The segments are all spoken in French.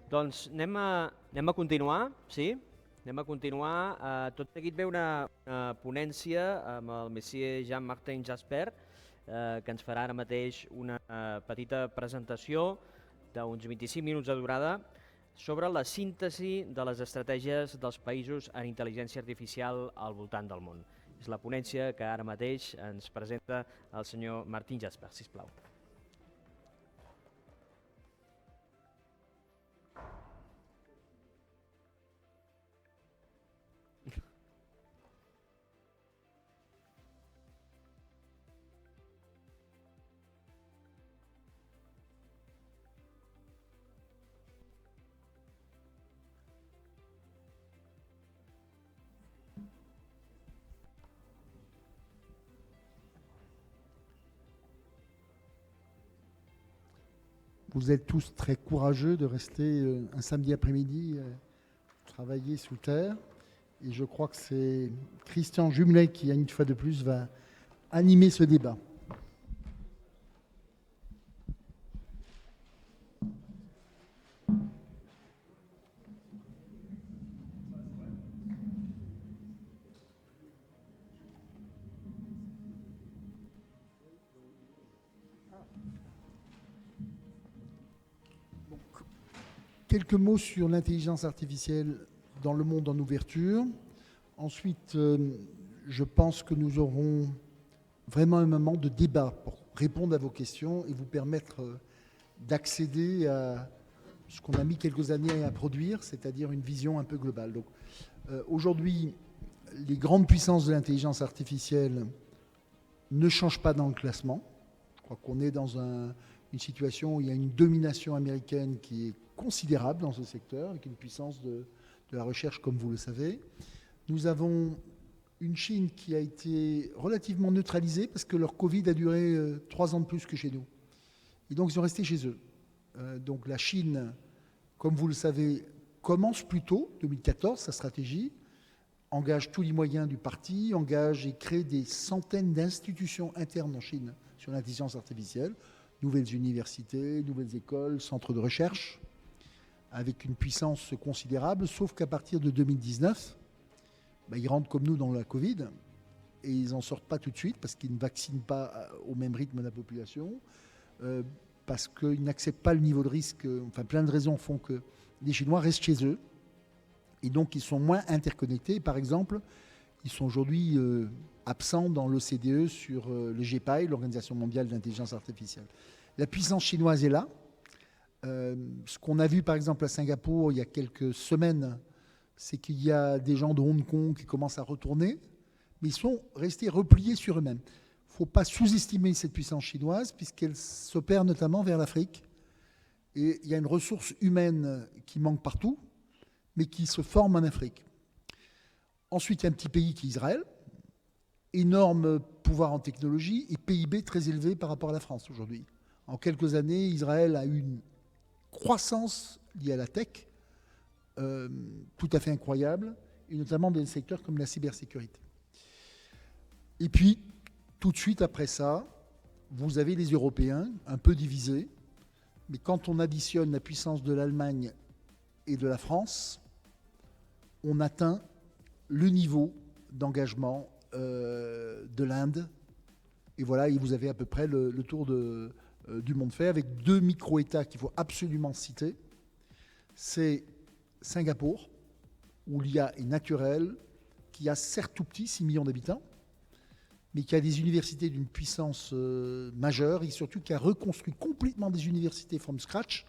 Doncs anem a continuar, sí? Anem a continuar. Tot seguit ve una ponència amb el Messier Jean-Martin Jasper, que ens farà ara mateix una petita presentació d'uns 25 minuts de durada sobre la síntesi de les estratègies dels països en intel·ligència artificial al voltant del món. És la ponència que ara mateix ens presenta el senyor Martin Jasper, sisplau. Vous êtes tous très courageux de rester un samedi après-midi travailler sous terre. Et je crois que c'est Christian Jumelet qui, une fois de plus, va animer ce débat. Quelques mots sur l'intelligence artificielle dans le monde en ouverture. Ensuite, je pense que nous aurons vraiment un moment de débat pour répondre à vos questions et vous permettre d'accéder à ce qu'on a mis quelques années à produire, c'est-à-dire une vision un peu globale. Donc, aujourd'hui, les grandes puissances de l'intelligence artificielle ne changent pas dans le classement. Je crois qu'on est dans une situation où il y a une domination américaine qui est considérable dans ce secteur, avec une puissance de la recherche, comme vous le savez. Nous avons une Chine qui a été relativement neutralisée parce que leur Covid a duré 3 ans de plus que chez nous. Et donc, ils sont restés chez eux. Donc, la Chine, comme vous le savez, commence plus tôt, 2014, sa stratégie, engage tous les moyens du parti, engage et crée des centaines d'institutions internes en Chine sur l'intelligence artificielle, nouvelles universités, nouvelles écoles, centres de recherche, avec une puissance considérable, sauf qu'à partir de 2019, ils rentrent comme nous dans la Covid, et ils n'en sortent pas tout de suite, parce qu'ils ne vaccinent pas au même rythme la population, parce qu'ils n'acceptent pas le niveau de risque, enfin plein de raisons font que les Chinois restent chez eux, et donc ils sont moins interconnectés. Par exemple, ils sont aujourd'hui absents dans l'OCDE sur le GPI, l'Organisation mondiale de l'intelligence artificielle. La puissance chinoise est là. Ce qu'on a vu par exemple à Singapour il y a quelques semaines, c'est qu'il y a des gens de Hong Kong qui commencent à retourner, mais ils sont restés repliés sur eux-mêmes. Il ne faut pas sous-estimer cette puissance chinoise, puisqu'elle s'opère notamment vers l'Afrique. Et il y a une ressource humaine qui manque partout, mais qui se forme en Afrique. Ensuite, il y a un petit pays qui est Israël, énorme pouvoir en technologie et PIB très élevé par rapport à la France aujourd'hui. En quelques années, Israël a eu une croissance liée à la tech tout à fait incroyable, et notamment dans des secteurs comme la cybersécurité. Et puis, tout de suite après ça, vous avez les Européens, un peu divisés, mais quand on additionne la puissance de l'Allemagne et de la France, on atteint le niveau d'engagement de l'Inde. Et voilà, et vous avez à peu près le tour du monde fait, avec 2 micro-États qu'il faut absolument citer. C'est Singapour, où l'IA est naturelle, qui a certes tout petit, 6 millions d'habitants, mais qui a des universités d'une puissance majeure, et surtout qui a reconstruit complètement des universités from scratch,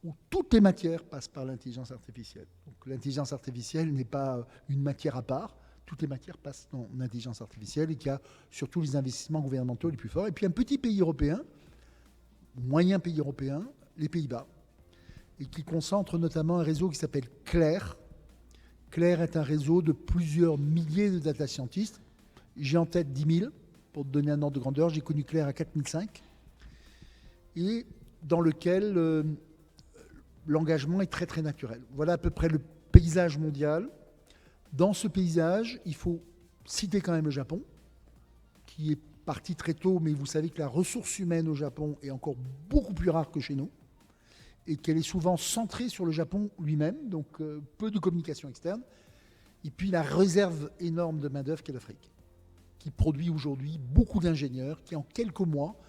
où toutes les matières passent par l'intelligence artificielle. Donc l'intelligence artificielle n'est pas une matière à part, toutes les matières passent dans l'intelligence artificielle, et qui a surtout les investissements gouvernementaux les plus forts. Et puis un petit pays européen, moyen pays européen, les Pays-Bas, et qui concentre notamment un réseau qui s'appelle CLAIR. CLAIR est un réseau de plusieurs milliers de data scientists. J'ai en tête 10 000, pour te donner un ordre de grandeur. J'ai connu CLAIR à 4005, et dans lequel l'engagement est très très naturel. Voilà à peu près le paysage mondial. Dans ce paysage, il faut citer quand même le Japon, qui est parti très tôt, mais vous savez que la ressource humaine au Japon est encore beaucoup plus rare que chez nous. et qu'elle est souvent centrée sur le Japon lui-même, donc peu de communication externe. Et puis la réserve énorme de main-d'œuvre qu'est l'Afrique, qui produit aujourd'hui beaucoup d'ingénieurs qui, en quelques mois,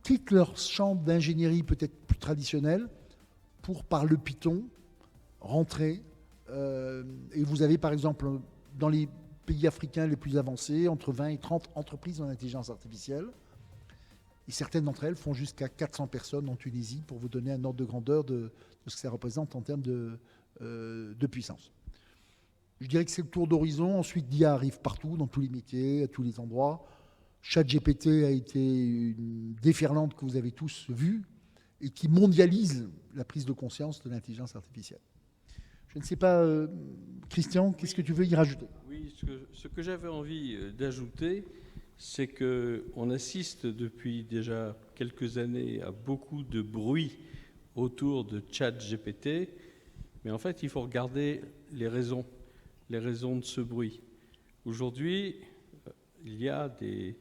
quittent leur champ d'ingénierie peut-être plus traditionnelle pour, par le Python, rentrer. Et vous avez par exemple dans les pays africains les plus avancés entre 20 et 30 entreprises en intelligence artificielle. Et certaines d'entre elles font jusqu'à 400 personnes en Tunisie pour vous donner un ordre de grandeur de ce que ça représente en termes de puissance. Je dirais que c'est le tour d'horizon. Ensuite, l'IA arrive partout, dans tous les métiers, à tous les endroits. ChatGPT a été une déferlante que vous avez tous vue et qui mondialise la prise de conscience de l'intelligence artificielle. Je ne sais pas, Christian, qu'est-ce que tu veux y rajouter? Oui, ce que j'avais envie d'ajouter, c'est qu'on assiste depuis déjà quelques années à beaucoup de bruit autour de ChatGPT, mais en fait, il faut regarder les raisons de ce bruit. Aujourd'hui, il y a des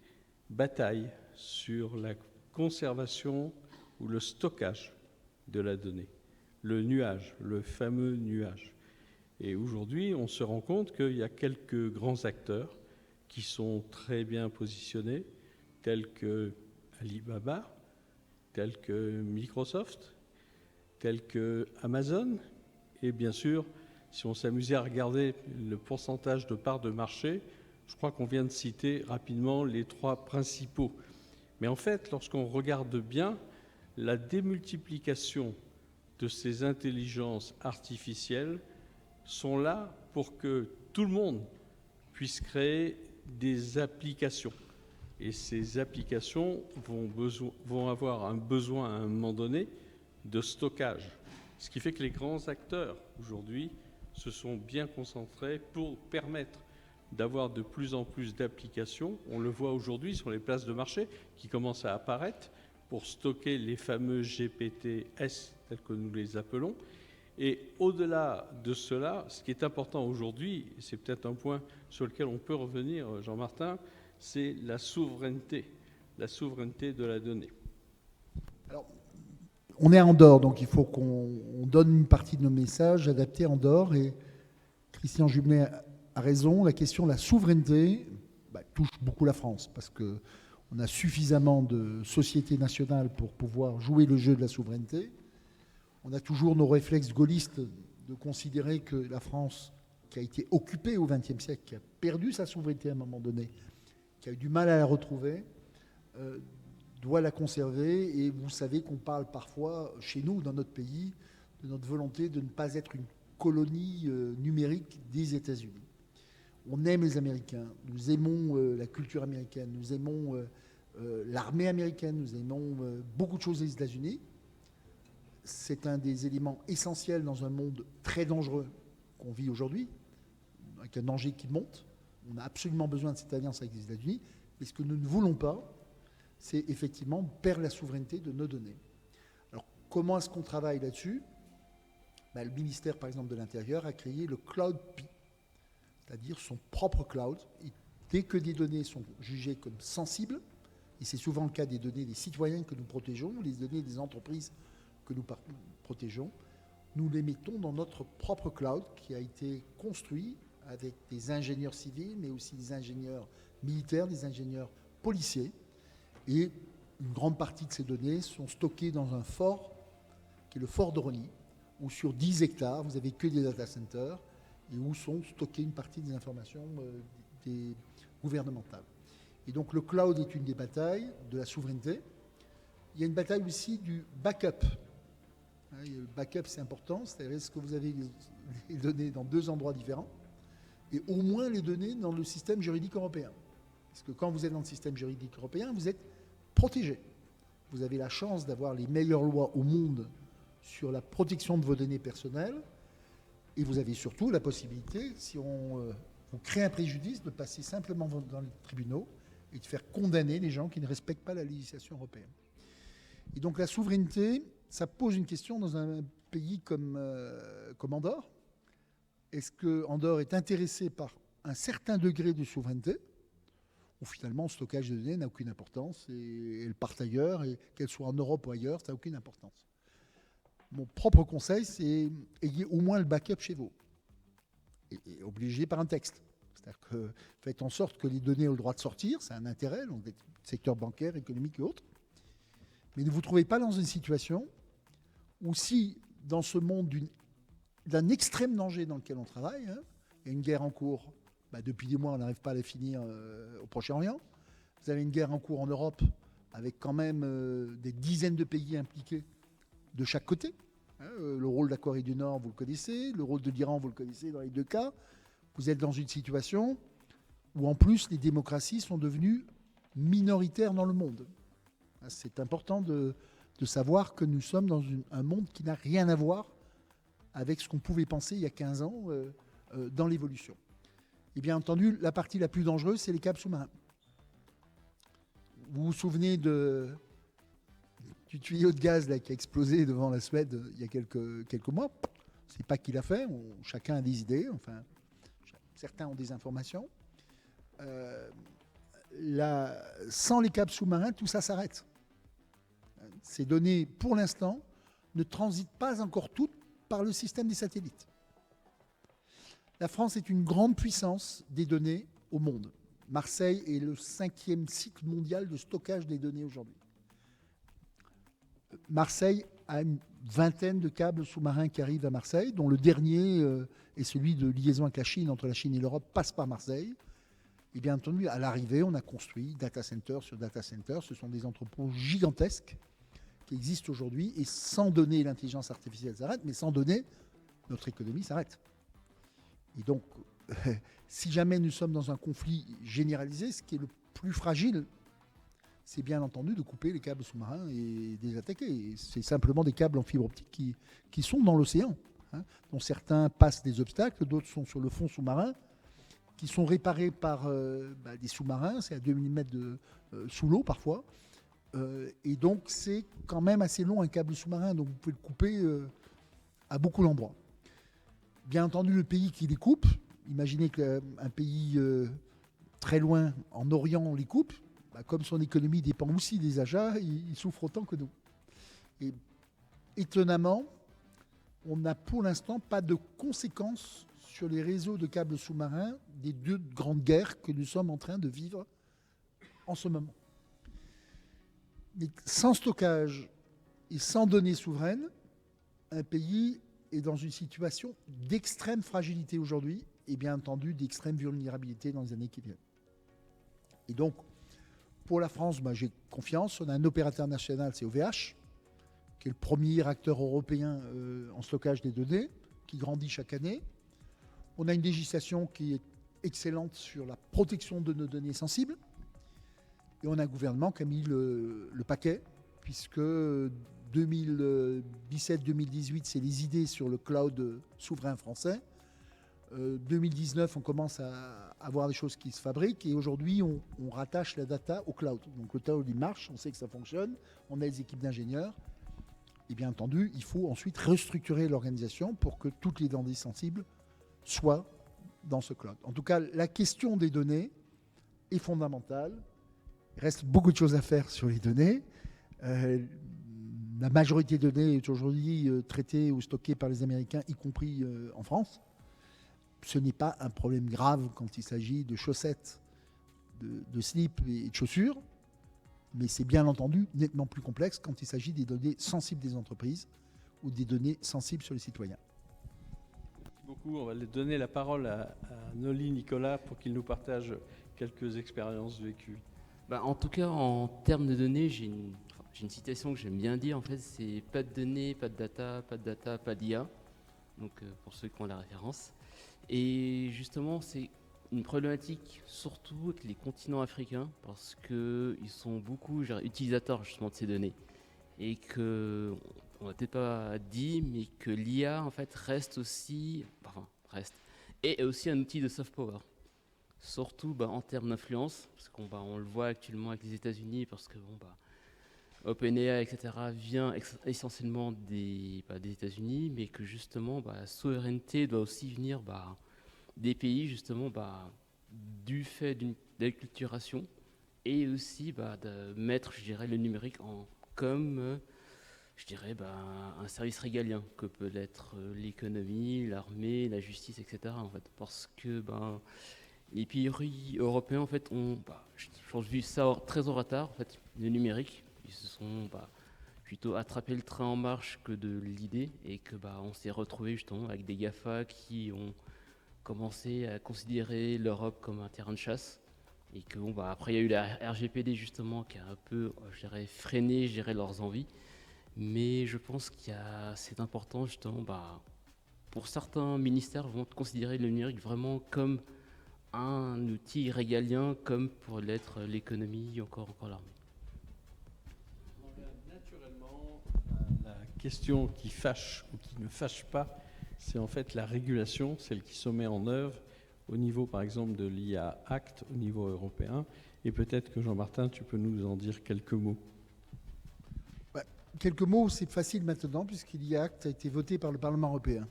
batailles sur la conservation ou le stockage de la donnée, le nuage, le fameux nuage. Et aujourd'hui, on se rend compte qu'il y a quelques grands acteurs qui sont très bien positionnés, tels que Alibaba, tels que Microsoft, tels que Amazon, et bien sûr, si on s'amusait à regarder le pourcentage de parts de marché, je crois qu'on vient de citer rapidement les trois principaux. Mais en fait, lorsqu'on regarde bien, la démultiplication de ces intelligences artificielles sont là pour que tout le monde puisse créer des applications. Et ces applications vont avoir un besoin à un moment donné de stockage. Ce qui fait que les grands acteurs aujourd'hui se sont bien concentrés pour permettre d'avoir de plus en plus d'applications. On le voit aujourd'hui sur les places de marché qui commencent à apparaître pour stocker les fameux GPT-S, tels que nous les appelons. Et au-delà de cela, ce qui est important aujourd'hui, c'est peut-être un point sur lequel on peut revenir, Jean-Martin, c'est la souveraineté de la donnée. Alors, on est à Andorre, donc il faut qu'on donne une partie de nos messages adaptés à Andorre. Et Christian Jumelet a raison, la question de la souveraineté touche beaucoup la France, parce qu'on a suffisamment de sociétés nationales pour pouvoir jouer le jeu de la souveraineté. On a toujours nos réflexes gaullistes de considérer que la France, qui a été occupée au XXe siècle, qui a perdu sa souveraineté à un moment donné, qui a eu du mal à la retrouver, doit la conserver. Et vous savez qu'on parle parfois, chez nous, dans notre pays, de notre volonté de ne pas être une colonie numérique des États-Unis. On aime les Américains, nous aimons la culture américaine, nous aimons l'armée américaine, nous aimons beaucoup de choses des États-Unis. C'est un des éléments essentiels dans un monde très dangereux qu'on vit aujourd'hui, avec un danger qui monte. On a absolument besoin de cette alliance avec les États-Unis. Mais ce que nous ne voulons pas, c'est effectivement perdre la souveraineté de nos données. Alors, comment est-ce qu'on travaille là-dessus? Le ministère, par exemple, de l'Intérieur a créé le Cloud P, c'est-à-dire son propre cloud. Et dès que des données sont jugées comme sensibles, et c'est souvent le cas des données des citoyens que nous protégeons, les données des entreprises que nous protégeons, nous les mettons dans notre propre cloud qui a été construit avec des ingénieurs civils, mais aussi des ingénieurs militaires, des ingénieurs policiers. Et une grande partie de ces données sont stockées dans un fort, qui est le fort d'Orony, où sur 10 hectares, vous n'avez que des data centers, et où sont stockées une partie des informations des gouvernementales. Et donc le cloud est une des batailles de la souveraineté. Il y a une bataille aussi du backup. Le backup, c'est important, c'est-à-dire est-ce que vous avez les données dans deux endroits différents et au moins les données dans le système juridique européen. Parce que quand vous êtes dans le système juridique européen, vous êtes protégé. Vous avez la chance d'avoir les meilleures lois au monde sur la protection de vos données personnelles et vous avez surtout la possibilité, si on vous crée un préjudice, de passer simplement dans les tribunaux et de faire condamner les gens qui ne respectent pas la législation européenne. Et donc la souveraineté, ça pose une question dans un pays comme Andorre. Est-ce que Andorre est intéressé par un certain degré de souveraineté, où finalement le stockage de données n'a aucune importance et elles partent ailleurs, et qu'elles soient en Europe ou ailleurs, ça n'a aucune importance. Mon propre conseil, c'est ayez au moins le backup chez vous, et obligé par un texte. C'est-à-dire que faites en sorte que les données aient le droit de sortir, c'est un intérêt, donc des secteurs bancaires, économiques et autres. Mais ne vous trouvez pas dans une situation où si, dans ce monde d'un extrême danger dans lequel on travaille, hein, il y a une guerre en cours, depuis des mois on n'arrive pas à la finir au Proche-Orient, vous avez une guerre en cours en Europe avec quand même des dizaines de pays impliqués de chaque côté. Le rôle de la Corée du Nord, vous le connaissez, le rôle de l'Iran, vous le connaissez dans les deux cas. Vous êtes dans une situation où en plus les démocraties sont devenues minoritaires dans le monde. C'est important de savoir que nous sommes dans un monde qui n'a rien à voir avec ce qu'on pouvait penser il y a 15 ans dans l'évolution. Et bien entendu, la partie la plus dangereuse, c'est les câbles sous-marins. Vous vous souvenez du tuyau de gaz là, qui a explosé devant la Suède il y a quelques mois? C'est pas qui l'a fait, chacun a des idées, enfin, certains ont des informations. Sans les câbles sous-marins, tout ça s'arrête. Ces données, pour l'instant, ne transitent pas encore toutes par le système des satellites. La France est une grande puissance des données au monde. Marseille est le 5e site mondial de stockage des données aujourd'hui. Marseille a une vingtaine de câbles sous-marins qui arrivent à Marseille, dont le dernier est celui de liaison avec la Chine, entre la Chine et l'Europe, passe par Marseille. Et bien entendu, à l'arrivée, on a construit data center sur data center. Ce sont des entrepôts gigantesques qui existent aujourd'hui. Et sans données, l'intelligence artificielle s'arrête, mais sans données, notre économie s'arrête. Et donc, si jamais nous sommes dans un conflit généralisé, ce qui est le plus fragile, c'est bien entendu de couper les câbles sous-marins et de les attaquer. Et c'est simplement des câbles en fibre optique qui sont dans l'océan, hein, dont certains passent des obstacles, d'autres sont sur le fond sous-marin, qui sont réparés par des sous-marins, c'est à 2000 mètres sous l'eau parfois. Et donc c'est quand même assez long un câble sous-marin, donc vous pouvez le couper à beaucoup d'endroits. Bien entendu, le pays qui les coupe, imaginez qu'un pays très loin en Orient les coupe, comme son économie dépend aussi des achats, il souffre autant que nous. Et étonnamment, on n'a pour l'instant pas de conséquences sur les réseaux de câbles sous-marins des deux grandes guerres que nous sommes en train de vivre en ce moment. Mais sans stockage et sans données souveraines, un pays est dans une situation d'extrême fragilité aujourd'hui et bien entendu d'extrême vulnérabilité dans les années qui viennent. Et donc, pour la France, j'ai confiance. On a un opérateur national, c'est OVH, qui est le premier acteur européen en stockage des données, qui grandit chaque année. On a une législation qui est excellente sur la protection de nos données sensibles. Et on a un gouvernement qui a mis le paquet, puisque 2017-2018, c'est les idées sur le cloud souverain français. 2019, on commence à avoir des choses qui se fabriquent. Et aujourd'hui, on rattache la data au cloud. Donc le cloud, il marche, on sait que ça fonctionne. On a les équipes d'ingénieurs. Et bien entendu, il faut ensuite restructurer l'organisation pour que toutes les données sensibles soient dans ce cloud. En tout cas, la question des données est fondamentale. Il reste beaucoup de choses à faire sur les données. La majorité des données est aujourd'hui traitée ou stockée par les Américains, y compris en France. Ce n'est pas un problème grave quand il s'agit de chaussettes, de slips et de chaussures, mais c'est bien entendu nettement plus complexe quand il s'agit des données sensibles des entreprises ou des données sensibles sur les citoyens. Merci beaucoup. On va donner la parole à Noli Nicolas pour qu'il nous partage quelques expériences vécues. En tout cas, en termes de données, j'ai une citation que j'aime bien dire. En fait, c'est pas de données, pas de data, pas d'IA. Donc, pour ceux qui ont la référence. Et justement, c'est une problématique surtout avec les continents africains parce qu'ils sont beaucoup utilisateurs justement de ces données. Et que, on va peut-être pas dit, mais que l'IA en fait reste aussi, et est aussi un outil de soft power. Surtout en termes d'influence, parce qu'on le voit actuellement avec les États-Unis, parce que OpenAI, etc., vient essentiellement des États-Unis, mais que justement la souveraineté doit aussi venir des pays, justement, du fait d'une acculturation, et aussi de mettre, je dirais, le numérique comme je dirais un service régalien que peut être l'économie, l'armée, la justice, etc. En fait, parce que les pays européens en fait ont, je pense, vu ça très en retard en fait, le numérique. Ils se sont plutôt attrapé le train en marche que de l'idée et que on s'est retrouvé justement avec des GAFA qui ont commencé à considérer l'Europe comme un terrain de chasse. Et que après il y a eu la RGPD justement qui a un peu, je dirais, freiné, leurs envies. Mais je pense c'est important justement, pour certains ministères vont considérer le numérique vraiment comme un outil régalien, comme pour l'être l'économie, encore l'armée. Naturellement, la question qui fâche ou qui ne fâche pas, c'est en fait la régulation, celle qui se met en œuvre au niveau, par exemple, de l'IA Act au niveau européen. Et peut-être que Jean-Martin, tu peux nous en dire quelques mots. Quelques mots, c'est facile maintenant, puisque l'IA Act a été voté par le Parlement européen.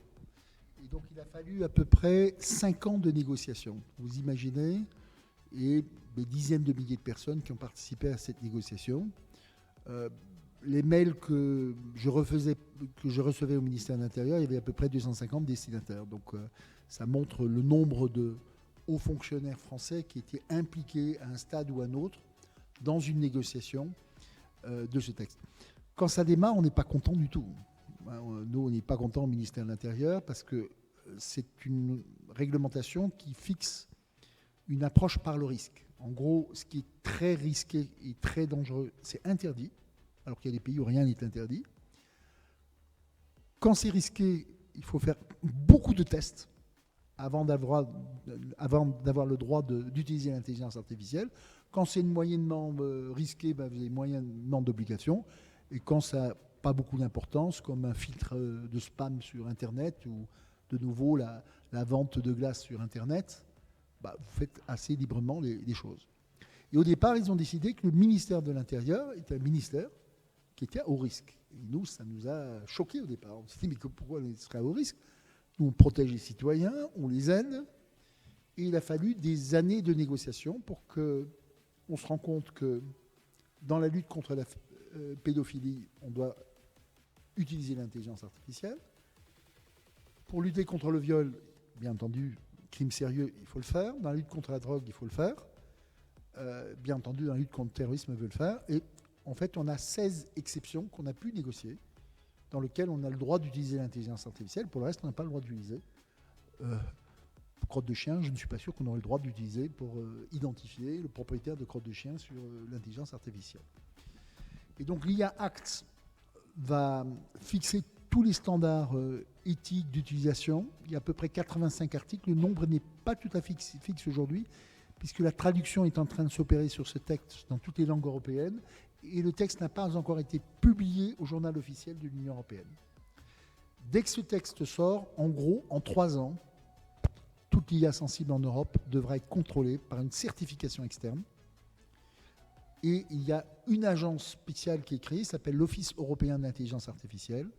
Et donc, il a fallu à peu près 5 ans de négociations. Vous imaginez, et des dizaines de milliers de personnes qui ont participé à cette négociation. Les mails que je recevais au ministère de l'Intérieur, il y avait à peu près 250 destinataires. Donc, ça montre le nombre de hauts fonctionnaires français qui étaient impliqués à un stade ou à un autre dans une négociation de ce texte. Quand ça démarre, on n'est pas content du tout. Nous, on n'est pas content au ministère de l'Intérieur parce que c'est une réglementation qui fixe une approche par le risque. En gros, ce qui est très risqué et très dangereux, c'est interdit, alors qu'il y a des pays où rien n'est interdit. Quand c'est risqué, il faut faire beaucoup de tests avant d'avoir le droit d'utiliser l'intelligence artificielle. Quand c'est moyennement risqué, vous avez moyennement d'obligations. Et quand ça n'a pas beaucoup d'importance, comme un filtre de spam sur Internet ou de nouveau la vente de glace sur Internet, vous faites assez librement les choses. Et au départ, ils ont décidé que le ministère de l'Intérieur était un ministère qui était à haut risque. Et nous, ça nous a choqués au départ. On s'est dit, mais pourquoi on serait à haut risque ? Nous, on protège les citoyens, on les aide. Et il a fallu des années de négociations pour qu'on se rende compte que dans la lutte contre la pédophilie, on doit utiliser l'intelligence artificielle. Pour lutter contre le viol, bien entendu, crime sérieux, il faut le faire. Dans la lutte contre la drogue, il faut le faire. Bien entendu, dans la lutte contre le terrorisme, il faut le faire. Et en fait, on a 16 exceptions qu'on a pu négocier, dans lesquelles on a le droit d'utiliser l'intelligence artificielle. Pour le reste, on n'a pas le droit d'utiliser. Crotte de chien, je ne suis pas sûr qu'on aurait le droit d'utiliser pour identifier le propriétaire de crotte de chien sur l'intelligence artificielle. Et donc l'IA Act va fixer tous les standards éthiques d'utilisation. Il y a à peu près 85 articles. Le nombre n'est pas tout à fait fixe aujourd'hui, puisque la traduction est en train de s'opérer sur ce texte dans toutes les langues européennes, et le texte n'a pas encore été publié au journal officiel de l'Union européenne. Dès que ce texte sort, en gros, en 3 ans, toute l'IA sensible en Europe devra être contrôlée par une certification externe. Et il y a une agence spéciale qui est créée, qui s'appelle l'Office européen de l'intelligence artificielle,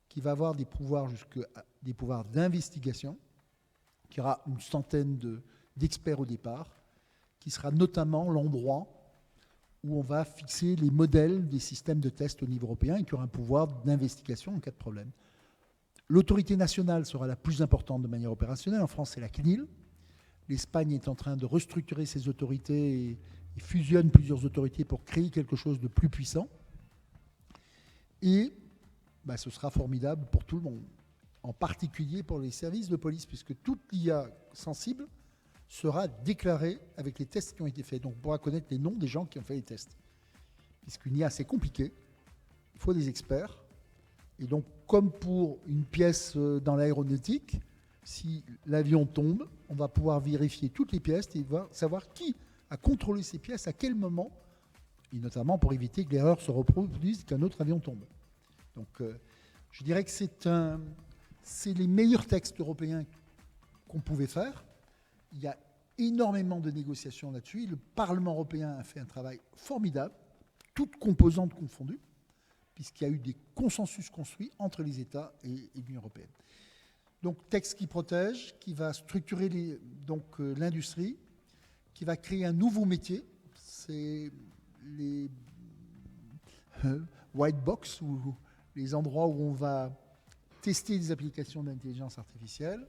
qui va avoir des pouvoirs d'investigation, qui aura une centaine d'experts au départ, qui sera notamment l'endroit où on va fixer les modèles des systèmes de test au niveau européen et qui aura un pouvoir d'investigation en cas de problème. L'autorité nationale sera la plus importante de manière opérationnelle. En France, c'est la CNIL. L'Espagne est en train de restructurer ses autorités et fusionne plusieurs autorités pour créer quelque chose de plus puissant. Et ce sera formidable pour tout le monde, en particulier pour les services de police, puisque toute l'IA sensible sera déclarée avec les tests qui ont été faits. Donc on pourra connaître les noms des gens qui ont fait les tests. Puisqu'une IA, c'est compliqué, il faut des experts. Et donc, comme pour une pièce dans l'aéronautique, si l'avion tombe, on va pouvoir vérifier toutes les pièces et savoir qui a contrôlé ces pièces, à quel moment, et notamment pour éviter que l'erreur se reproduise, qu'un autre avion tombe. Donc, je dirais que c'est les meilleurs textes européens qu'on pouvait faire. Il y a énormément de négociations là-dessus. Le Parlement européen a fait un travail formidable, toutes composantes confondues, puisqu'il y a eu des consensus construits entre les États et l'Union européenne. Donc, texte qui protège, qui va structurer l'industrie, qui va créer un nouveau métier, c'est les white box ou les endroits où on va tester des applications d'intelligence artificielle,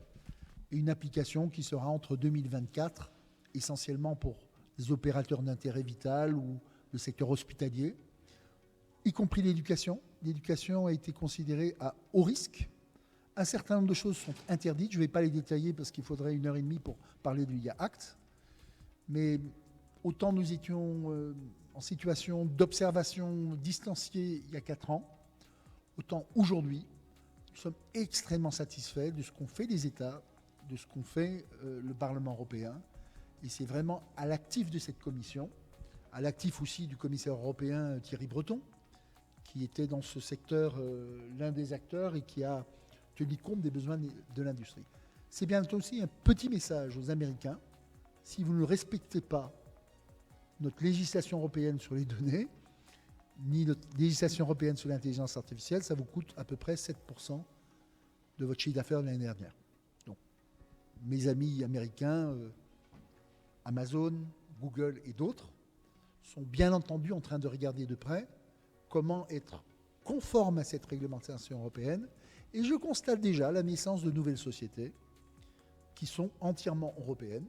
et une application qui sera entre 2024, essentiellement pour les opérateurs d'intérêt vital ou le secteur hospitalier, y compris l'éducation. L'éducation a été considérée à haut risque. Un certain nombre de choses sont interdites. Je ne vais pas les détailler parce qu'il faudrait 1h30 pour parler du IA Act. Mais autant nous étions en situation d'observation distanciée il y a 4 ans, autant aujourd'hui, nous sommes extrêmement satisfaits de ce qu'ont fait les États, de ce qu'ont fait le Parlement européen. Et c'est vraiment à l'actif de cette commission, à l'actif aussi du commissaire européen Thierry Breton, qui était dans ce secteur l'un des acteurs et qui a tenu compte des besoins de l'industrie. C'est bien aussi un petit message aux Américains. Si vous ne respectez pas notre législation européenne sur les données, ni notre législation européenne sur l'intelligence artificielle, ça vous coûte à peu près 7% de votre chiffre d'affaires de l'année dernière. Donc, mes amis américains, Amazon, Google et d'autres, sont bien entendu en train de regarder de près comment être conforme à cette réglementation européenne. Et je constate déjà la naissance de nouvelles sociétés qui sont entièrement européennes,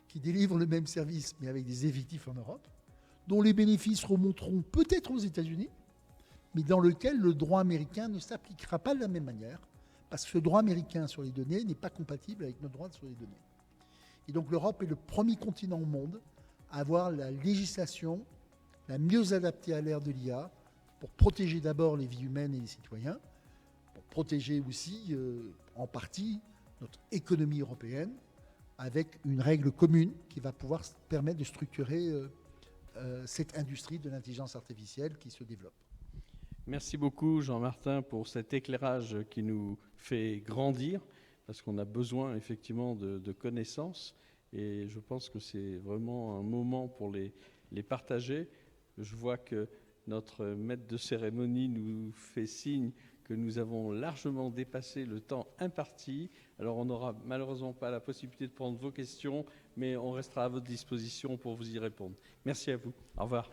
qui délivrent le même service mais avec des effectifs en Europe, dont les bénéfices remonteront peut-être aux États-Unis, mais dans lequel le droit américain ne s'appliquera pas de la même manière, parce que ce droit américain sur les données n'est pas compatible avec notre droit sur les données. Et donc l'Europe est le premier continent au monde à avoir la législation la mieux adaptée à l'ère de l'IA pour protéger d'abord les vies humaines et les citoyens, pour protéger aussi en partie notre économie européenne avec une règle commune qui va pouvoir permettre de structurer cette industrie de l'intelligence artificielle qui se développe. Merci beaucoup Jean-Martin pour cet éclairage qui nous fait grandir, parce qu'on a besoin effectivement de connaissances, et je pense que c'est vraiment un moment pour les partager. Je vois que notre maître de cérémonie nous fait signe que nous avons largement dépassé le temps imparti. Alors on n'aura malheureusement pas la possibilité de prendre vos questions, mais on restera à votre disposition pour vous y répondre. Merci à vous. Au revoir.